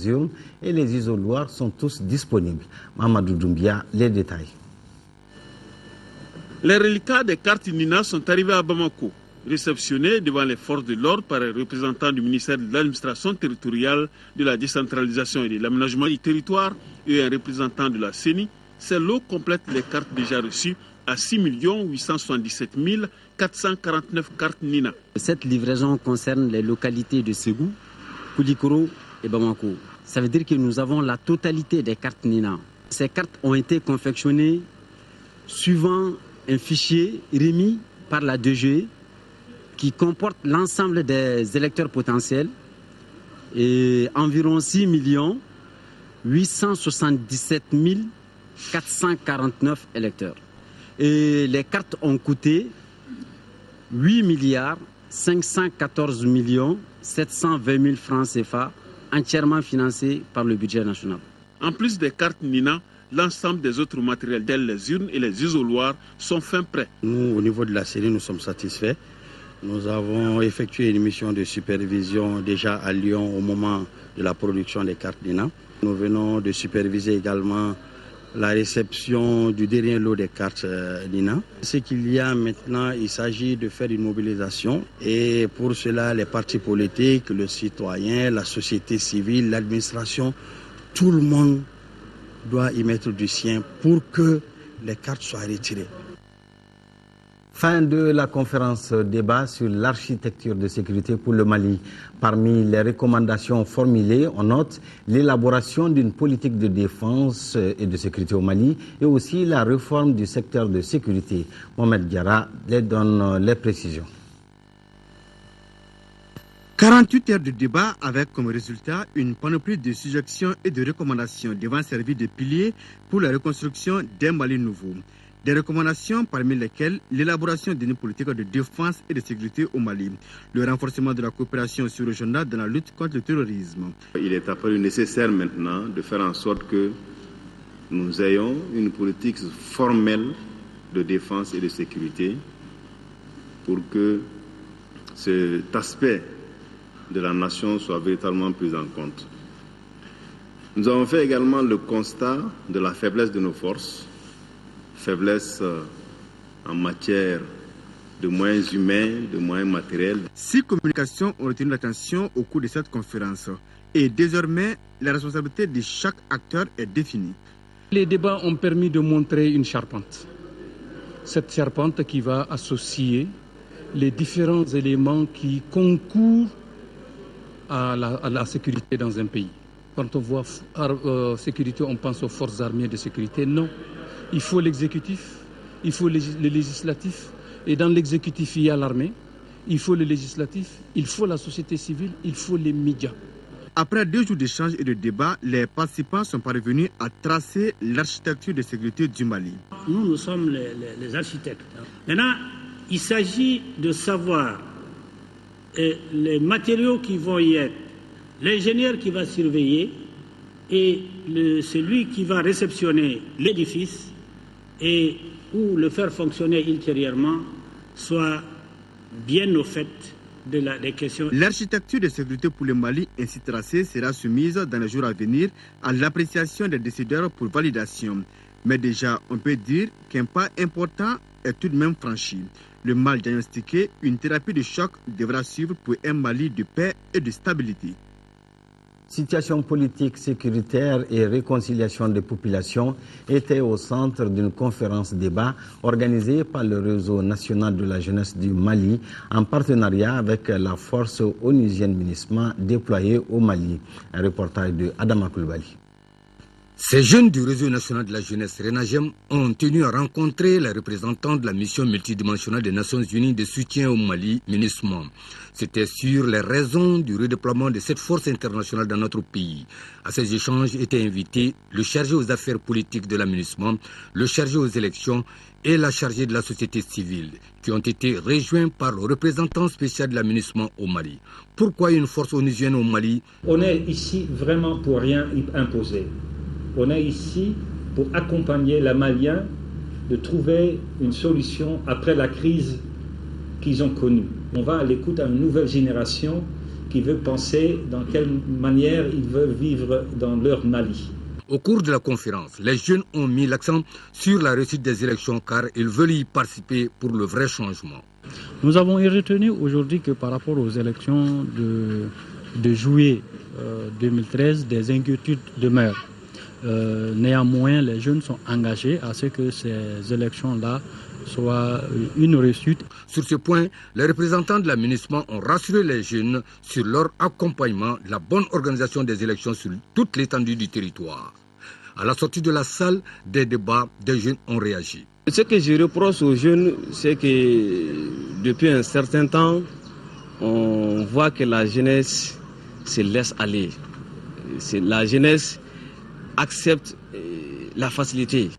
urnes et les isoloirs sont tous disponibles. Mamadou Doumbia, les détails. Les reliquats des cartes Nina sont arrivés à Bamako, réceptionnés devant les forces de l'ordre par un représentant du ministère de l'administration territoriale, de la décentralisation et de l'aménagement du territoire et un représentant de la CENI. Ces lots complètent les cartes déjà reçues à 6 877 449 cartes Nina. Cette livraison concerne les localités de Ségou, Koulikoro et Bamako. Ça veut dire que nous avons la totalité des cartes Nina. Ces cartes ont été confectionnées suivant un fichier remis par la DGE qui comporte l'ensemble des électeurs potentiels et environ 6 877 449 électeurs. Et les cartes ont coûté 8 514 720 000 francs CFA, entièrement financés par le budget national. En plus des cartes Nina, l'ensemble des autres matériels, tels les urnes et les isoloirs, sont fin prêts. Nous, au niveau de la série, nous sommes satisfaits. Nous avons effectué une mission de supervision déjà à Lyon au moment de la production des cartes Nina. Nous venons de superviser également la réception du dernier lot des cartes Nina. Ce qu'il y a maintenant, il s'agit de faire une mobilisation et pour cela, les partis politiques, le citoyen, la société civile, l'administration, tout le monde doit y mettre du sien pour que les cartes soient retirées. Fin de la conférence débat sur l'architecture de sécurité pour le Mali. Parmi les recommandations formulées, on note l'élaboration d'une politique de défense et de sécurité au Mali et aussi la réforme du secteur de sécurité. Mohamed Diarra les donne les précisions. 48 heures de débat avec comme résultat une panoplie de suggestions et de recommandations devant servir de piliers pour la reconstruction d'un Mali nouveau. Des recommandations parmi lesquelles l'élaboration d'une politique de défense et de sécurité au Mali, le renforcement de la coopération sur-régionale dans la lutte contre le terrorisme. Il est apparu nécessaire maintenant de faire en sorte que nous ayons une politique formelle de défense et de sécurité pour que cet aspect de la nation soit véritablement pris en compte. Nous avons fait également le constat de la faiblesse de nos forces, faiblesse en matière de moyens humains, de moyens matériels. 6 communications ont retenu l'attention au cours de cette conférence et désormais la responsabilité de chaque acteur est définie. Les débats ont permis de montrer une charpente. Cette charpente qui va associer les différents éléments qui concourent à la sécurité dans un pays. Quand on voit sécurité, on pense aux forces armées de sécurité. Non. Il faut l'exécutif, il faut le législatif, et dans l'exécutif, il y a l'armée, il faut le législatif, il faut la société civile, il faut les médias. Après 2 jours d'échanges et de débats, les participants sont parvenus à tracer l'architecture de sécurité du Mali. Nous sommes les architectes. Maintenant, il s'agit de savoir les matériaux qui vont y être, l'ingénieur qui va surveiller et celui qui va réceptionner l'édifice et ou le faire fonctionner ultérieurement soit bien au fait des questions. L'architecture de sécurité pour le Mali ainsi tracée sera soumise dans les jours à venir à l'appréciation des décideurs pour validation. Mais déjà, on peut dire qu'un pas important est tout de même franchi. Le mal diagnostiqué, une thérapie de choc devra suivre pour un Mali de paix et de stabilité. Situation politique, sécuritaire et réconciliation des populations était au centre d'une conférence débat organisée par le réseau national de la jeunesse du Mali en partenariat avec la force onusienne MINUSMA déployée au Mali. Un reportage de Adama Koulibaly. Ces jeunes du réseau national de la jeunesse RENAGEM ont tenu à rencontrer les représentants de la mission multidimensionnelle des Nations Unies de soutien au Mali, MINUSMA. C'était sur les raisons du redéploiement de cette force internationale dans notre pays. À ces échanges étaient invités le chargé aux affaires politiques de la MINUSMA, le chargé aux élections et la chargée de la société civile, qui ont été rejoints par le représentant spécial de la MINUSMA au Mali. Pourquoi une force onusienne au Mali? On est ici vraiment pour rien imposer. On est ici pour accompagner les Maliens de trouver une solution après la crise qu'ils ont connue. On va à l'écoute d'une nouvelle génération qui veulent penser dans quelle manière ils veulent vivre dans leur Mali. Au cours de la conférence, les jeunes ont mis l'accent sur la réussite des élections car ils veulent y participer pour le vrai changement. Nous avons retenu aujourd'hui que par rapport aux élections de juillet 2013, des inquiétudes demeurent. Néanmoins, les jeunes sont engagés à ce que ces élections-là soient une réussite. Sur ce point, les représentants de l'aménagement ont rassuré les jeunes sur leur accompagnement, la bonne organisation des élections sur toute l'étendue du territoire. À la sortie de la salle des débats, des jeunes ont réagi. Ce que je reproche aux jeunes, c'est que depuis un certain temps, on voit que la jeunesse se laisse aller. La jeunesse accepte la facilité.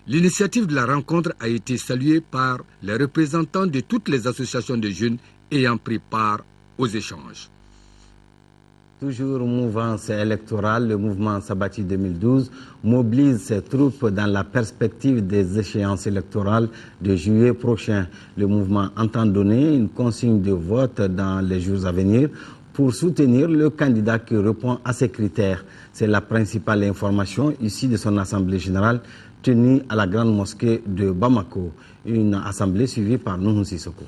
L'initiative de la rencontre a été saluée par les représentants de toutes les associations de jeunes ayant pris part aux échanges. Toujours mouvance électorale, le mouvement Sabati 2012 mobilise ses troupes dans la perspective des échéances électorales de juillet prochain. Le mouvement entend donner une consigne de vote dans les jours à venir pour soutenir le candidat qui répond à ces critères. C'est la principale information issue de son assemblée générale tenue à la grande mosquée de Bamako, une assemblée suivie par Nuhu Sissoko.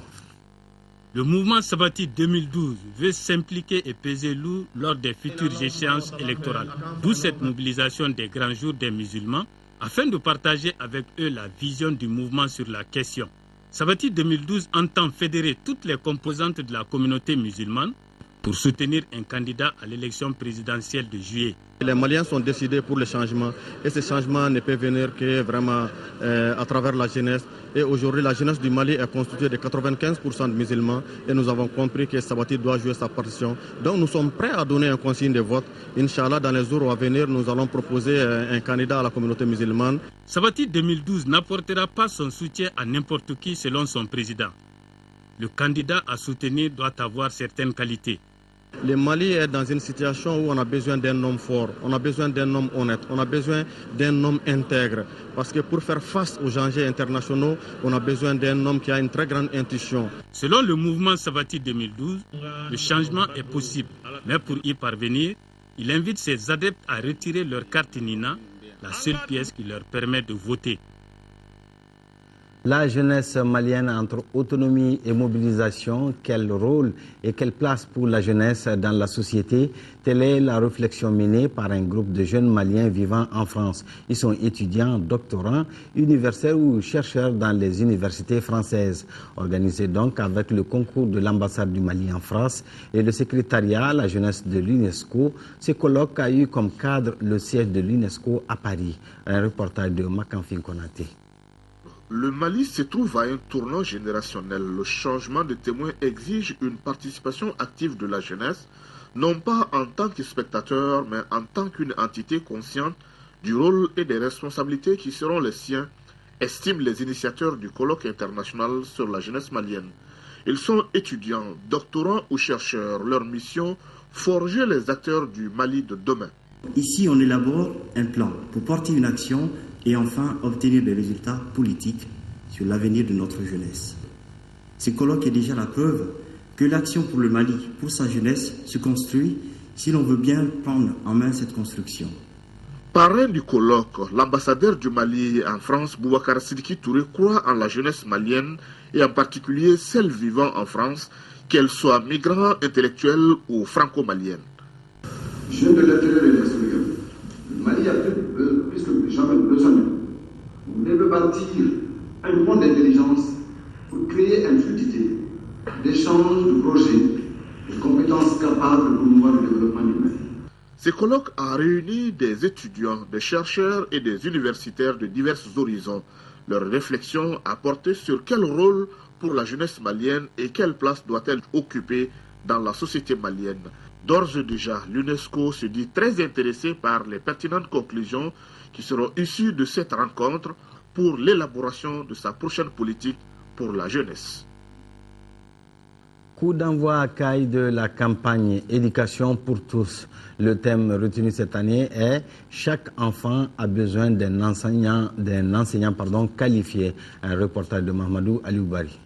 Le mouvement Sabati 2012 veut s'impliquer et peser lourd lors des futures échéances électorales, d'où cette mobilisation des grands jours des musulmans, afin de partager avec eux la vision du mouvement sur la question. Sabati 2012 entend fédérer toutes les composantes de la communauté musulmane pour soutenir un candidat à l'élection présidentielle de juillet. Les Maliens sont décidés pour le changement et ce changement ne peut venir que vraiment à travers la jeunesse. Et aujourd'hui, la jeunesse du Mali est constituée de 95% de musulmans et nous avons compris que Sabati doit jouer sa partition. Donc nous sommes prêts à donner un consigne de vote. Inch'Allah, dans les jours à venir, nous allons proposer un candidat à la communauté musulmane. Sabati 2012 n'apportera pas son soutien à n'importe qui selon son président. Le candidat à soutenir doit avoir certaines qualités. Le Mali est dans une situation où on a besoin d'un homme fort, on a besoin d'un homme honnête, on a besoin d'un homme intègre. Parce que pour faire face aux enjeux internationaux, on a besoin d'un homme qui a une très grande intuition. Selon le mouvement Sabati 2012, le changement est possible. Mais pour y parvenir, il invite ses adeptes à retirer leur carte Nina, la seule pièce qui leur permet de voter. La jeunesse malienne entre autonomie et mobilisation, quel rôle et quelle place pour la jeunesse dans la société? Telle est la réflexion menée par un groupe de jeunes maliens vivant en France. Ils sont étudiants, doctorants, universitaires ou chercheurs dans les universités françaises. Organisé donc avec le concours de l'ambassade du Mali en France et le secrétariat à la jeunesse de l'UNESCO, ce colloque a eu comme cadre le siège de l'UNESCO à Paris. Un reportage de Makanfin Konaté. Le Mali se trouve à un tournant générationnel. Le changement de témoin exige une participation active de la jeunesse, non pas en tant que spectateur, mais en tant qu'une entité consciente du rôle et des responsabilités qui seront les siens, estiment les initiateurs du colloque international sur la jeunesse malienne. Ils sont étudiants, doctorants ou chercheurs. Leur mission, forger les acteurs du Mali de demain. Ici, on élabore un plan pour porter une action et enfin obtenir des résultats politiques sur l'avenir de notre jeunesse. Ce colloque est déjà la preuve que l'action pour le Mali, pour sa jeunesse, se construit si l'on veut bien prendre en main cette construction. Parrain du colloque, l'ambassadeur du Mali en France, Boubacar Sidiki Touré, croit en la jeunesse malienne et en particulier celle vivant en France, qu'elle soit migrant, intellectuelle ou franco-malienne. Je viens de l'intérieur et de l'extérieur. Le Mali a plus que jamais besoin. On devait bâtir un monde d'intelligence pour créer une fluidité d'échanges, de projets, de compétences capables de promouvoir le développement du Mali. Ce colloque a réuni des étudiants, des chercheurs et des universitaires de divers horizons. Leur réflexion a porté sur quel rôle pour la jeunesse malienne et quelle place doit-elle occuper dans la société malienne. D'ores et déjà, l'UNESCO se dit très intéressée par les pertinentes conclusions qui seront issues de cette rencontre pour l'élaboration de sa prochaine politique pour la jeunesse. Coup d'envoi à Caille de la campagne Éducation pour tous. Le thème retenu cette année est « Chaque enfant a besoin d'un enseignant qualifié ». Un reportage de Mahamadou Alioubari.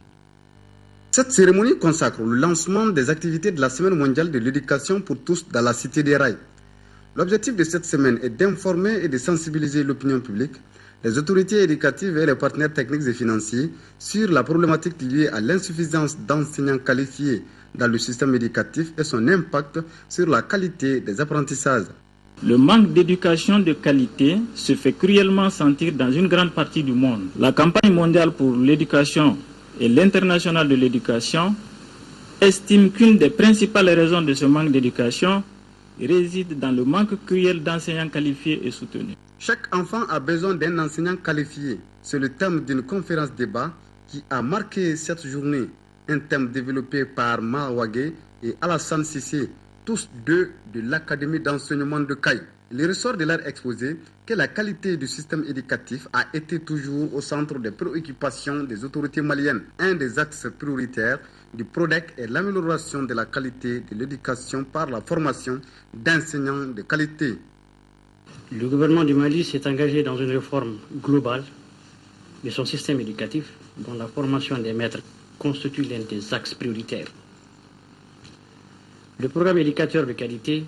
Cette cérémonie consacre le lancement des activités de la Semaine mondiale de l'éducation pour tous dans la Cité des Rails. L'objectif de cette semaine est d'informer et de sensibiliser l'opinion publique, les autorités éducatives et les partenaires techniques et financiers sur la problématique liée à l'insuffisance d'enseignants qualifiés dans le système éducatif et son impact sur la qualité des apprentissages. Le manque d'éducation de qualité se fait cruellement sentir dans une grande partie du monde. La campagne mondiale pour l'éducation et l'international de l'éducation estime qu'une des principales raisons de ce manque d'éducation réside dans le manque cruel d'enseignants qualifiés et soutenus. Chaque enfant a besoin d'un enseignant qualifié. C'est le thème d'une conférence débat qui a marqué cette journée. Un thème développé par Mahawagé et Alassane Sissé, tous deux de l'Académie d'enseignement de Caille. Il ressort de leur exposé que la qualité du système éducatif a été toujours au centre des préoccupations des autorités maliennes. Un des axes prioritaires du PRODEC est l'amélioration de la qualité de l'éducation par la formation d'enseignants de qualité. Le gouvernement du Mali s'est engagé dans une réforme globale de son système éducatif, dont la formation des maîtres constitue l'un des axes prioritaires. Le programme éducateur de qualité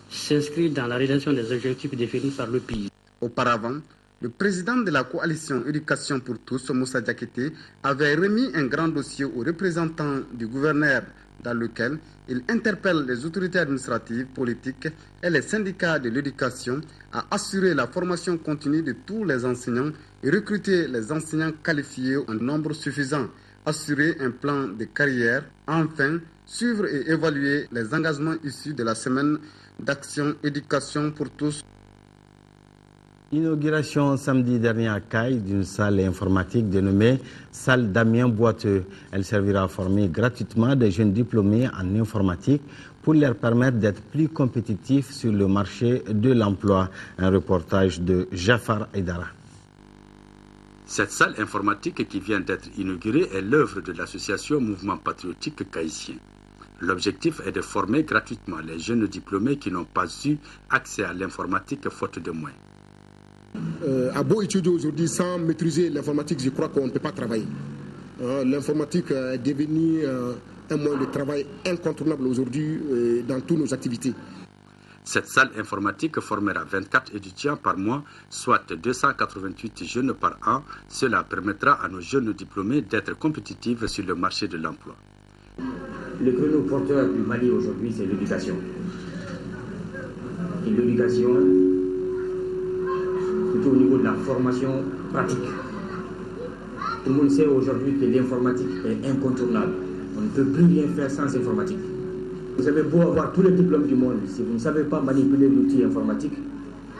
s'inscrit dans la réalisation des objectifs définis par le pays. Auparavant, le président de la coalition Éducation pour tous, Moussa Diakité, avait remis un grand dossier aux représentants du gouverneur dans lequel il interpelle les autorités administratives, politiques et les syndicats de l'éducation à assurer la formation continue de tous les enseignants et recruter les enseignants qualifiés en nombre suffisant, assurer un plan de carrière, enfin suivre et évaluer les engagements issus de la semaine d'action éducation pour tous. Inauguration samedi dernier à Caille d'une salle informatique dénommée Salle Damien Boiteux. Elle servira à former gratuitement des jeunes diplômés en informatique pour leur permettre d'être plus compétitifs sur le marché de l'emploi. Un reportage de Jafar Aydara. Cette salle informatique qui vient d'être inaugurée est l'œuvre de l'association Mouvement Patriotique Caïtien. L'objectif est de former gratuitement les jeunes diplômés qui n'ont pas eu accès à l'informatique faute de moyens. À beau étudier aujourd'hui sans maîtriser l'informatique, je crois qu'on ne peut pas travailler. L'informatique est devenue un moyen de travail incontournable aujourd'hui dans toutes nos activités. Cette salle informatique formera 24 étudiants par mois, soit 288 jeunes par an. Cela permettra à nos jeunes diplômés d'être compétitifs sur le marché de l'emploi. Le créneau porteur du Mali aujourd'hui, c'est l'éducation. Et l'éducation, plutôt au niveau de la formation pratique. Tout le monde sait aujourd'hui que l'informatique est incontournable. On ne peut plus rien faire sans informatique. Vous avez beau avoir tous les diplômes du monde, si vous ne savez pas manipuler l'outil informatique,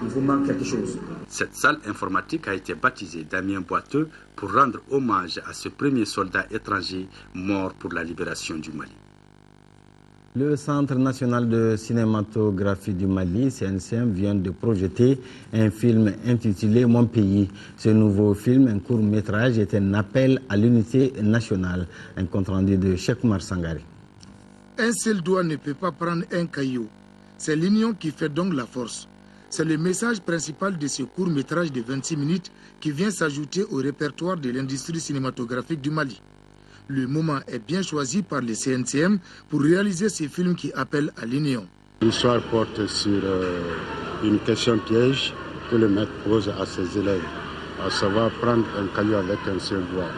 il vous manque quelque chose. Cette salle informatique a été baptisée Damien Boiteux pour rendre hommage à ce premier soldat étranger mort pour la libération du Mali. Le Centre national de cinématographie du Mali, CNCM, vient de projeter un film intitulé Mon pays. Ce nouveau film, un court-métrage, est un appel à l'unité nationale. Un compte-rendu de Cheikh Oumar Sangari. Un seul doigt ne peut pas prendre un caillou. C'est l'union qui fait donc la force. C'est le message principal de ce court-métrage de 26 minutes qui vient s'ajouter au répertoire de l'industrie cinématographique du Mali. Le moment est bien choisi par le CNCM pour réaliser ce film qui appelle à l'union. L'histoire porte sur une question piège que le maître pose à ses élèves, à savoir prendre un caillou avec un seul doigt.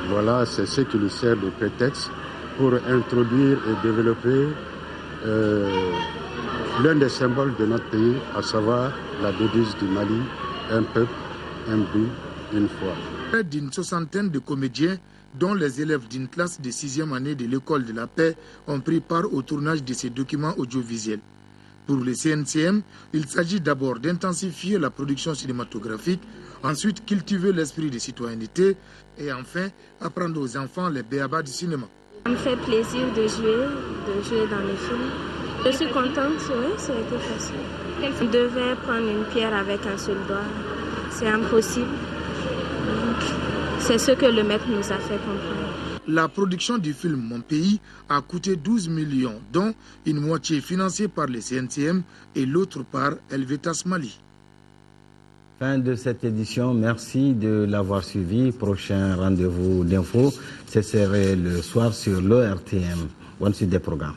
Voilà, c'est ce qui lui sert de prétexte pour introduire et développer l'un des symboles de notre pays, à savoir la devise du Mali, un peuple, un but, une foi. Près d'une soixantaine de comédiens, dont les élèves d'une classe de 6e année de l'école de la paix, ont pris part au tournage de ces documents audiovisuels. Pour le CNCM, il s'agit d'abord d'intensifier la production cinématographique, ensuite cultiver l'esprit de citoyenneté et enfin apprendre aux enfants les béabas du cinéma. Ça me fait plaisir de jouer dans le film. Je suis contente, oui, ça a été facile. On devait prendre une pierre avec un seul doigt. C'est impossible. C'est ce que le maître nous a fait comprendre. La production du film Mon pays a coûté 12 millions, dont une moitié financée par le CNCM et l'autre par Helvetas Mali. Fin de cette édition, merci de l'avoir suivi. Prochain rendez-vous d'infos, ce serait le soir sur l'ORTM. Bonne suite des programmes.